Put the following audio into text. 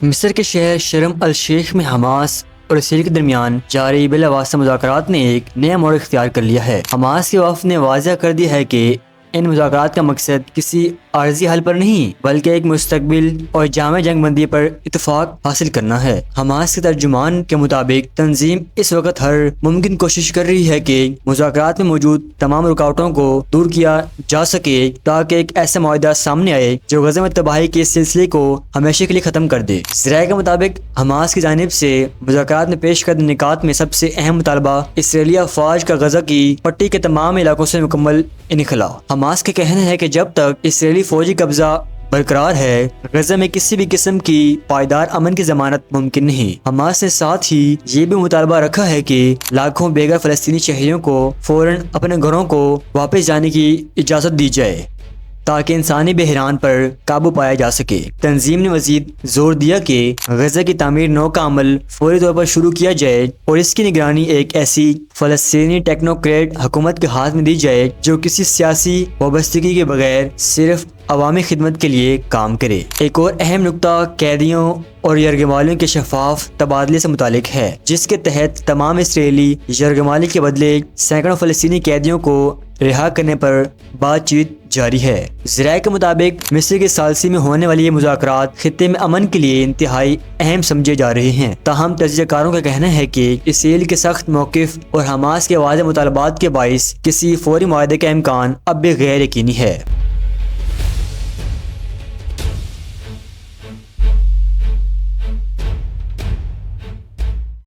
مصر کے شہر شرم الشیخ میں حماس اور اسرائیل کے درمیان جاری بلا واسطہ مذاکرات نے ایک نیا موڑ اختیار کر لیا ہے۔ حماس کے وفد نے واضح کر دیا ہے کہ ان مذاکرات کا مقصد کسی عارضی حل پر نہیں بلکہ ایک مستقبل اور جامع جنگ بندی پر اتفاق حاصل کرنا ہے۔ حماس کے ترجمان کے مطابق تنظیم اس وقت ہر ممکن کوشش کر رہی ہے کہ مذاکرات میں موجود تمام رکاوٹوں کو دور کیا جا سکے تاکہ ایک ایسا معاہدہ سامنے آئے جو غزہ میں تباہی کے سلسلے کو ہمیشہ کے لیے ختم کر دے۔ ذرائع کے مطابق حماس کی جانب سے مذاکرات میں پیش کردہ نکات میں سب سے اہم مطالبہ اسرائیلی افواج کا غزہ کی پٹی کے تمام علاقوں سے مکمل انخلا۔ حماس کا کہنا ہے کہ جب تک اسرائیلی فوجی قبضہ برقرار ہے غزہ میں کسی بھی قسم کی پائیدار امن کی ضمانت ممکن نہیں۔ حماس نے ساتھ ہی یہ بھی مطالبہ رکھا ہے کہ لاکھوں بے گھر فلسطینی شہریوں کو فوراً اپنے گھروں کو واپس جانے کی اجازت دی جائے تاکہ انسانی بحران پر قابو پایا جا سکے۔ تنظیم نے مزید زور دیا کہ غزہ کی تعمیر نو کا عمل فوری طور پر شروع کیا جائے اور اس کی نگرانی ایک ایسی فلسطینی ٹیکنوکریٹ حکومت کے ہاتھ میں دی جائے جو کسی سیاسی وابستگی کے بغیر صرف عوامی خدمت کے لیے کام کرے۔ ایک اور اہم نقطہ قیدیوں اور یرغمالیوں کے شفاف تبادلے سے متعلق ہے، جس کے تحت تمام اسرائیلی یرغمالی کے بدلے سینکڑوں فلسطینی قیدیوں کو رہا کرنے پر بات چیت جاری ہے۔ ذرائع کے مطابق مصر کے ثالثی میں ہونے والی یہ مذاکرات خطے میں امن کے لیے انتہائی اہم سمجھے جا رہے ہیں، تاہم تجزیہ کاروں کا کہنا ہے کہ اسرائیل کے سخت موقف اور حماس کے واضح مطالبات کے باعث کسی فوری معاہدے کا امکان اب بھی غیر یقینی ہے۔